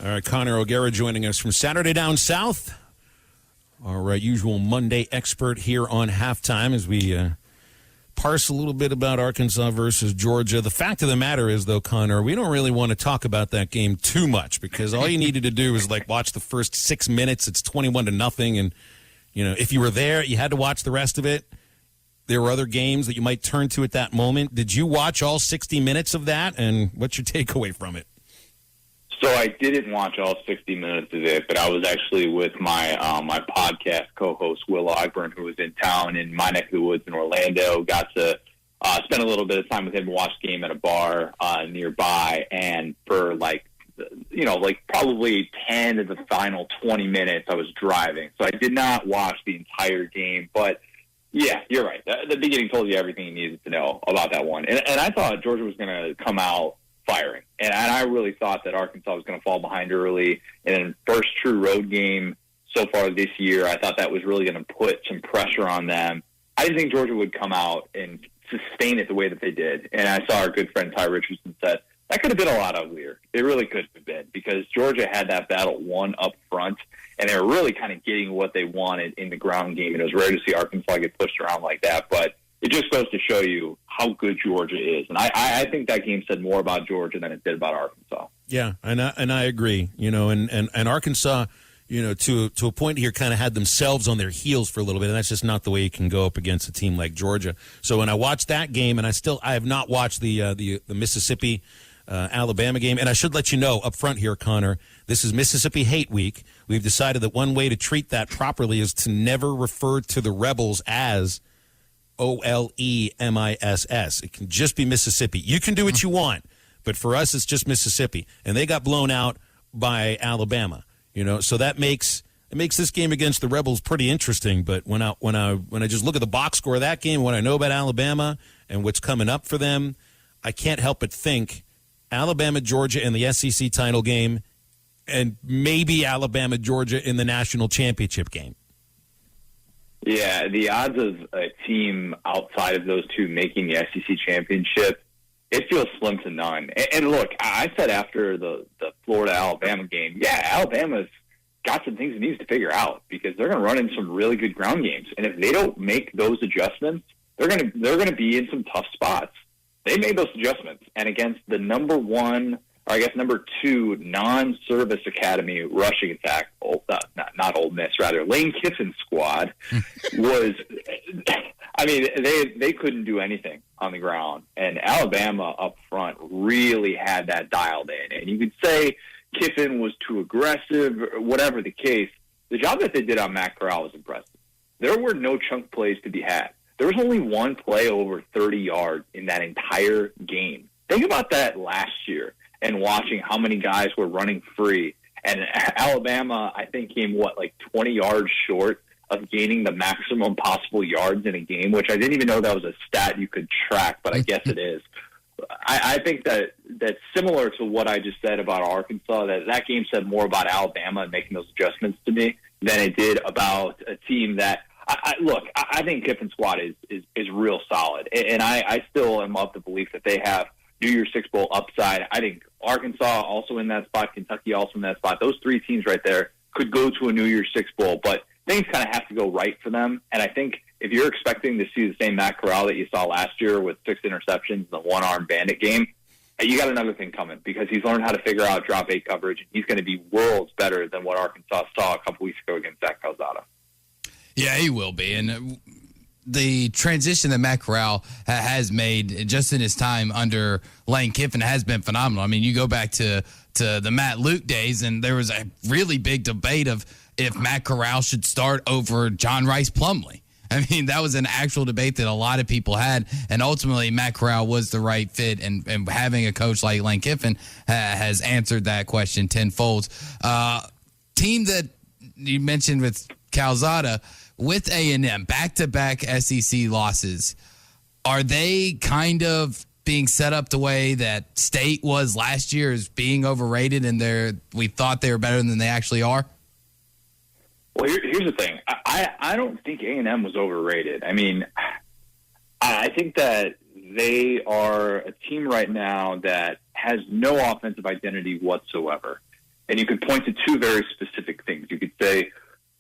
All right, Connor O'Gara joining us from Saturday Down South, our usual Monday expert here on Halftime as we parse a little bit about Arkansas versus Georgia. The fact of the matter is, though, Connor, we don't really want to talk about that game too much because all you needed to do is watch the first 6 minutes. It's 21-0, and if you were there, you had to watch the rest of it. There were other games that you might turn to at that moment. Did you watch all 60 minutes of that, and what's your takeaway from it? So I didn't watch all 60 minutes of it, but I was actually with my my podcast co-host, Will Ogburn, who was in town in my neck of the woods in Orlando. Got to spend a little bit of time with him and watch the game at a bar nearby. And for probably 10 of the final 20 minutes, I was driving. So I did not watch the entire game. But, yeah, you're right. The beginning told you everything you needed to know about that one. And I thought Georgia was going to come out firing. And I really thought that Arkansas was going to fall behind early. And then first true road game so far this year, I thought that was really going to put some pressure on them. I didn't think Georgia would come out and sustain it the way that they did. And I saw our good friend Ty Richardson said, that could have been a lot uglier. It really could have been because Georgia had that battle won up front, and they were really kind of getting what they wanted in the ground game. And it was rare to see Arkansas get pushed around like that. But it just goes to show you how good Georgia is. And I think that game said more about Georgia than it did about Arkansas. Yeah, and I agree. And Arkansas, to a point here, kind of had themselves on their heels for a little bit, and that's just not the way you can go up against a team like Georgia. So when I watched that game, and I have not watched the Mississippi Alabama game, and I should let you know up front here, Connor, this is Mississippi Hate Week. We've decided that one way to treat that properly is to never refer to the Rebels as OLEMISS. It can just be Mississippi. You can do what you want, but for us, it's just Mississippi. And they got blown out by Alabama. So that makes this game against the Rebels pretty interesting. But when I just look at the box score of that game, what I know about Alabama and what's coming up for them, I can't help but think Alabama, Georgia in the SEC title game, and maybe Alabama, Georgia in the national championship game. Yeah, the odds of a team outside of those two making the SEC championship, it feels slim to none. And look, I said after the Florida-Alabama game, yeah, Alabama's got some things it needs to figure out because they're going to run in some really good ground games. And if they don't make those adjustments, they're going to be in some tough spots. They made those adjustments. And against the number 2 non-service academy rushing attack, not Ole Miss, rather, Lane Kiffin's squad was, they couldn't do anything on the ground. And Alabama up front really had that dialed in. And you could say Kiffin was too aggressive, or whatever the case. The job that they did on Matt Corral was impressive. There were no chunk plays to be had. There was only one play over 30 yards in that entire game. Think about that last year and watching how many guys were running free. And Alabama, I think, came, 20 yards short of gaining the maximum possible yards in a game, which I didn't even know that was a stat you could track, but I guess it is. I think that's similar to what I just said about Arkansas, that game said more about Alabama and making those adjustments to me than it did about a team that I think Kiffin's squad is real solid, and I still am of the belief that they have New Year's Six Bowl upside. I think Arkansas also in that spot, Kentucky also in that spot. Those three teams right there could go to a New Year's Six Bowl, but things kind of have to go right for them. And I think if you're expecting to see the same Matt Corral that you saw last year with 6 interceptions in the one-arm bandit game, you got another thing coming because he's learned how to figure out drop 8 coverage, and he's going to be worlds better than what Arkansas saw a couple weeks ago against Zach Calzada. Yeah, he will be. And the transition that Matt Corral has made just in his time under Lane Kiffin has been phenomenal. I mean, you go back to the Matt Luke days, and there was a really big debate of if Matt Corral should start over John Rice Plumlee. I mean, that was an actual debate that a lot of people had, and ultimately Matt Corral was the right fit, and having a coach like Lane Kiffin has answered that question tenfold. Team that you mentioned with Calzada, with A&M, back-to-back SEC losses, are they kind of being set up the way that State was last year as being overrated and we thought they were better than they actually are? Well, here's the thing. I don't think A&M was overrated. I mean, I think that they are a team right now that has no offensive identity whatsoever. And you could point to two very specific things. You could say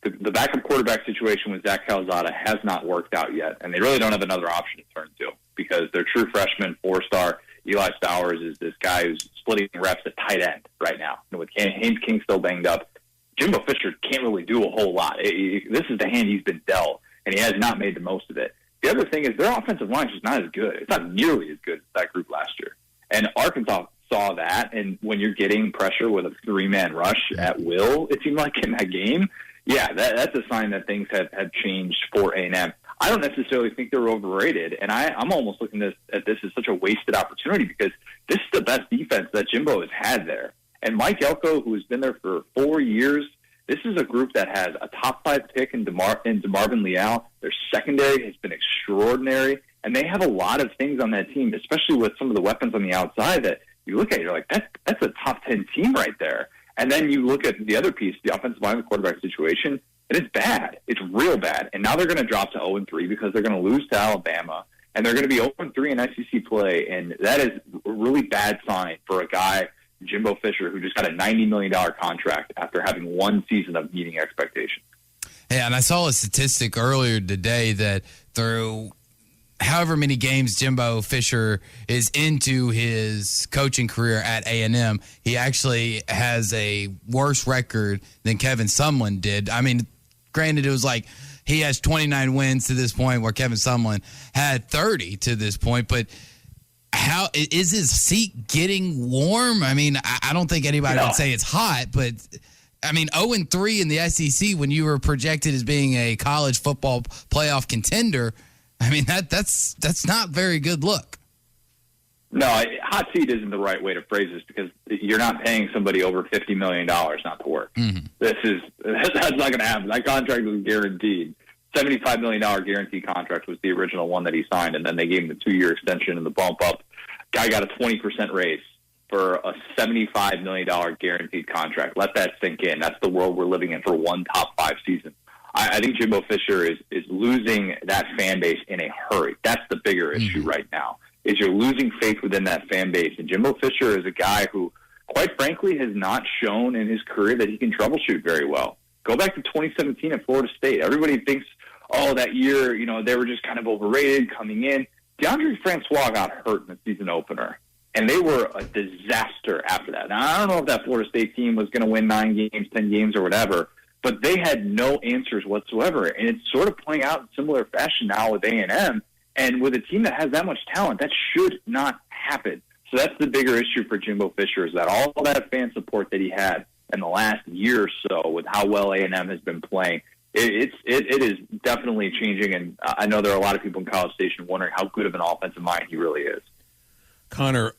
the backup quarterback situation with Zach Calzada has not worked out yet, and they really don't have another option to turn to because their true freshman, 4-star Eli Stowers is this guy who's splitting reps at tight end right now. And with Haynes King still banged up, Jimbo Fisher can't really do a whole lot. This is the hand he's been dealt, and he has not made the most of it. The other thing is their offensive line is just not as good. It's not nearly as good as that group last year. And Arkansas saw that, and when you're getting pressure with a 3-man rush at will, it seemed like in that game, yeah, that's a sign that things have changed for A&M. I don't necessarily think they're overrated, and I'm almost looking at this as such a wasted opportunity because this is the best defense that Jimbo has had there. And Mike Elko, who has been there for 4 years, this is a group that has a top 5 pick in DeMarvin Leal. Their secondary has been extraordinary, and they have a lot of things on that team, especially with some of the weapons on the outside that you look at, you're like, that's a top 10 team right there. And then you look at the other piece, the offensive line, the quarterback situation, and it's bad. It's real bad. And now they're going to drop to 0-3 because they're going to lose to Alabama, and they're going to be 0-3 in SEC play, and that is a really bad sign for a guy, Jimbo Fisher, who just got a $90 million contract after having one season of meeting expectations. Yeah, and I saw a statistic earlier today that through however many games Jimbo Fisher is into his coaching career at A&M, he actually has a worse record than Kevin Sumlin did. I mean, granted, it was like he has 29 wins to this point where Kevin Sumlin had 30 to this point, but how is his seat getting warm? I mean, I don't think anybody would say it's hot, but I mean, 0-3 in the SEC when you were projected as being a college football playoff contender, I mean, that's not very good look. No, hot seat isn't the right way to phrase this because you're not paying somebody over $50 million not to work. Mm-hmm. That's not going to happen. That contract was guaranteed. $75 million guaranteed contract was the original one that he signed, and then they gave him the 2-year extension and the bump up. Guy got a 20% raise for a $75 million guaranteed contract. Let that sink in. That's the world we're living in for one top 5 season. I think Jimbo Fisher is losing that fan base in a hurry. That's the bigger issue right now, is you're losing faith within that fan base. And Jimbo Fisher is a guy who, quite frankly, has not shown in his career that he can troubleshoot very well. Go back to 2017 at Florida State. Everybody thinks, that year, they were just kind of overrated coming in. DeAndre Francois got hurt in the season opener, and they were a disaster after that. Now, I don't know if that Florida State team was going to win 9 games, 10 games, or whatever, but they had no answers whatsoever, and it's sort of playing out in similar fashion now with A&M, and with a team that has that much talent, that should not happen. So that's the bigger issue for Jimbo Fisher, is that all that fan support that he had in the last year or so with how well A&M has been playing, it is definitely changing, and I know there are a lot of people in College Station wondering how good of an offensive mind he really is. Connor,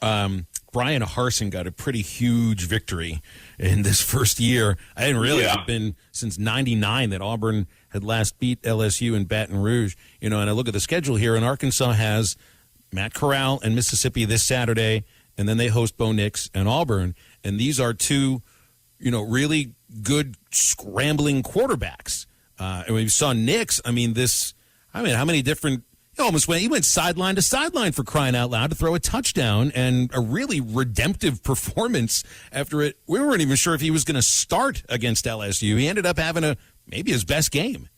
Brian Harsin got a pretty huge victory in this first year. I didn't realize it had been since '99 that Auburn had last beat LSU in Baton Rouge. And I look at the schedule here, and Arkansas has Matt Corral and Mississippi this Saturday, and then they host Bo Nix and Auburn. And these are two, really good scrambling quarterbacks. And we saw Nix. How many different? He went sideline to sideline, for crying out loud, to throw a touchdown, and a really redemptive performance after it. We weren't even sure if he was going to start against LSU. He ended up having maybe his best game.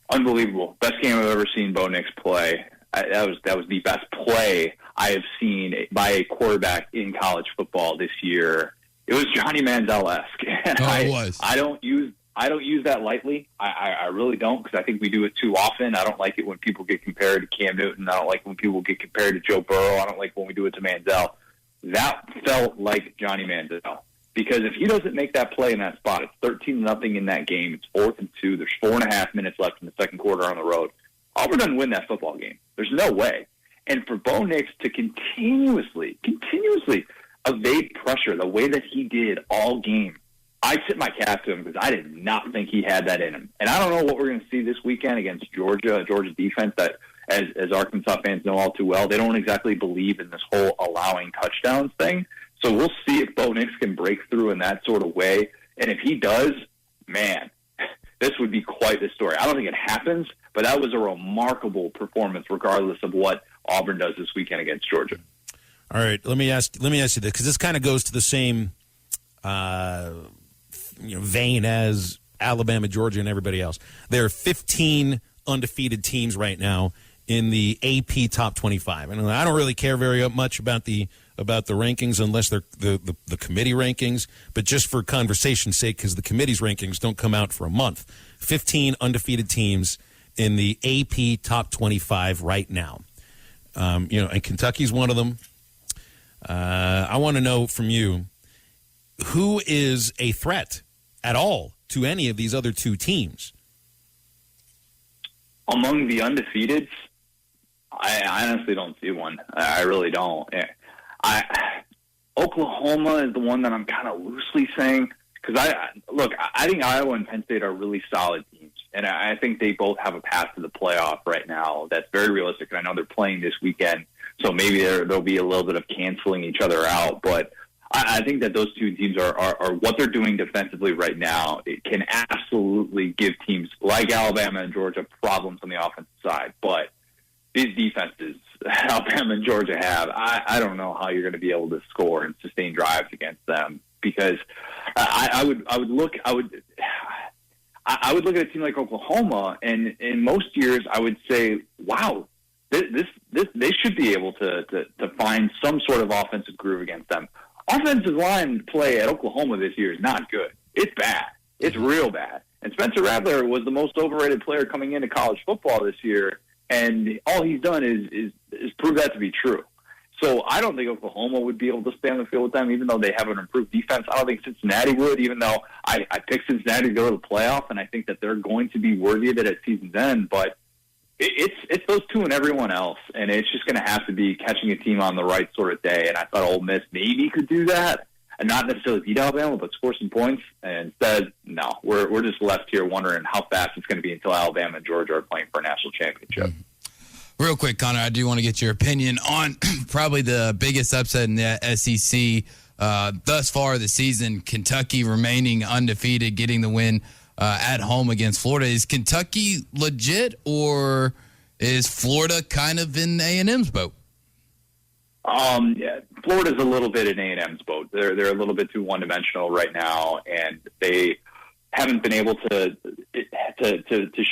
Unbelievable. Best game I've ever seen Bo Nix play. That was the best play I have seen by a quarterback in college football this year. It was Johnny Manziel-esque. It was. I don't use that lightly. I really don't, because I think we do it too often. I don't like it when people get compared to Cam Newton. I don't like when people get compared to Joe Burrow. I don't like when we do it to Manziel. That felt like Johnny Manziel, because if he doesn't make that play in that spot, it's 13-0 in that game. It's 4th and 2. There's 4.5 minutes left in the second quarter on the road. Auburn doesn't win that football game. There's no way. And for Bo Nix to continuously evade pressure the way that he did all game, I tip my cap to him, because I did not think he had that in him. And I don't know what we're going to see this weekend against Georgia, a Georgia defense that, as Arkansas fans know all too well, they don't exactly believe in this whole allowing touchdowns thing. So we'll see if Bo Nix can break through in that sort of way. And if he does, man, this would be quite the story. I don't think it happens, but that was a remarkable performance regardless of what Auburn does this weekend against Georgia. All right, let me ask you this, because this kind of goes to the same vain as Alabama, Georgia, and everybody else. There are 15 undefeated teams right now in the AP top 25. And I don't really care very much about the rankings unless they're the committee rankings, but just for conversation's sake, because the committee's rankings don't come out for a month. 15 undefeated teams in the AP top 25 right now. And Kentucky's one of them. I want to know from you, who is a threat at all to any of these other two teams? Among the undefeateds, I honestly don't see one. I really don't. Oklahoma is the one that I'm kind of loosely saying, because I think Iowa and Penn State are really solid teams, and I think they both have a path to the playoff right now that's very realistic. And I know they're playing this weekend, so maybe there'll be a little bit of canceling each other out. But I think that those two teams are what they're doing defensively right now. It can absolutely give teams like Alabama and Georgia problems on the offensive side, but these defenses Alabama and Georgia have, I don't know how you're going to be able to score and sustain drives against them, because I would look at a team like Oklahoma, and in most years I would say, wow, this they should be able to find some sort of offensive groove against them. Offensive line play at Oklahoma this year is not good. It's bad. It's real bad. And Spencer Rattler was the most overrated player coming into college football this year, and all he's done is prove that to be true. So I don't think Oklahoma would be able to stay on the field with them, even though they have an improved defense. I don't think Cincinnati would, even though I picked Cincinnati to go to the playoff, and I think that they're going to be worthy of it at season's end. But it's those two and everyone else, and it's just going to have to be catching a team on the right sort of day. And I thought Ole Miss maybe could do that, and not necessarily beat Alabama, but score some points. And instead, no, we're just left here wondering how fast it's going to be until Alabama and Georgia are playing for a national championship. Mm-hmm. Real quick, Connor, I do want to get your opinion on probably the biggest upset in the SEC thus far this season. Kentucky remaining undefeated, getting the win at home against Florida. Is Kentucky legit, or is Florida kind of in A&M's boat? Yeah, Florida's a little bit in A&M's boat. They're a little bit too one-dimensional right now, and they haven't been able to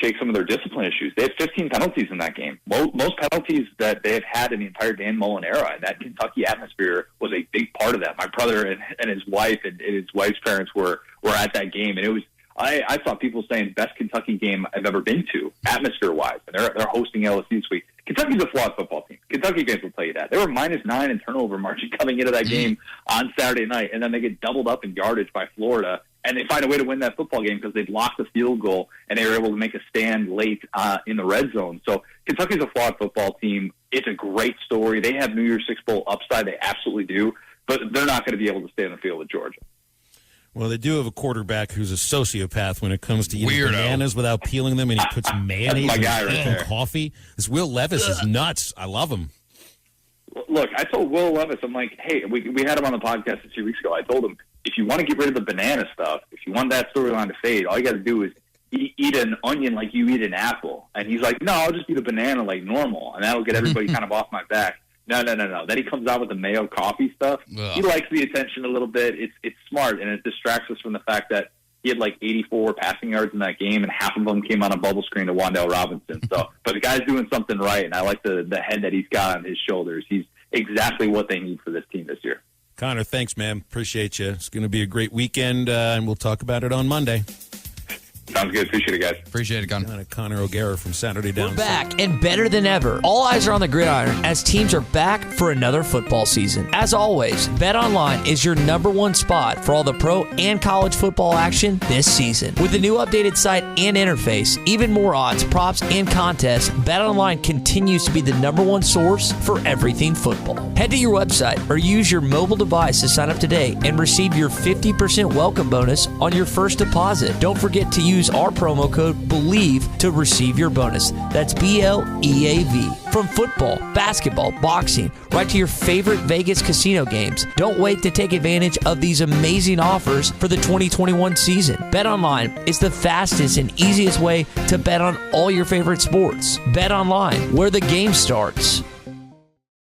shake some of their discipline issues. They had 15 penalties in that game. Most penalties that they have had in the entire Dan Mullen era, and that Kentucky atmosphere was a big part of that. My brother and his wife and his wife's parents were at that game, and it was I saw people saying best Kentucky game I've ever been to, atmosphere-wise, and they're hosting LSU this week. Kentucky's a flawed football team. Kentucky fans will tell you that. They were -9 in turnover margin coming into that game on Saturday night, and then they get doubled up in yardage by Florida, and they find a way to win that football game because they blocked the field goal, and they were able to make a stand late in the red zone. So Kentucky's a flawed football team. It's a great story. They have New Year's Six Bowl upside. They absolutely do, but they're not going to be able to stay on the field with Georgia. Well, they do have a quarterback who's a sociopath when it comes to eating bananas without peeling them, and he puts mayonnaise in coffee. This Will Levis is nuts. I love him. Look, I told Will Levis, I'm like, hey, we had him on the podcast a few weeks ago. I told him, if you want to get rid of the banana stuff, if you want that storyline to fade, all you got to do is eat an onion like you eat an apple. And he's like, no, I'll just eat a banana like normal, and that'll get everybody kind of off my back. No. Then he comes out with the mayo coffee stuff. Ugh. He likes the attention a little bit. It's smart, and it distracts us from the fact that he had like 84 passing yards in that game, and half of them came on a bubble screen to Wan'Dale Robinson. So, but the guy's doing something right, and I like the head that he's got on his shoulders. He's exactly what they need for this team this year. Connor, thanks, man. Appreciate you. It's going to be a great weekend, and we'll talk about it on Monday. Sounds good. Appreciate it, guys. Appreciate it, Connor. Connor O'Gara from Saturday Down. We're back and better than ever. All eyes are on the gridiron as teams are back for another football season. As always, BetOnline is your #1 spot for all the pro and college football action this season. With the new updated site and interface, even more odds, props, and contests, BetOnline continues to be the #1 source for everything football. Head to your website or use your mobile device to sign up today and receive your 50% welcome bonus on your first deposit. Don't forget to use our promo code BELIEVE to receive your bonus. That's BLEAV. From football, basketball, boxing, right to your favorite Vegas casino games. Don't wait to take advantage of these amazing offers for the 2021 season. BetOnline is the fastest and easiest way to bet on all your favorite sports. BetOnline, where the game starts.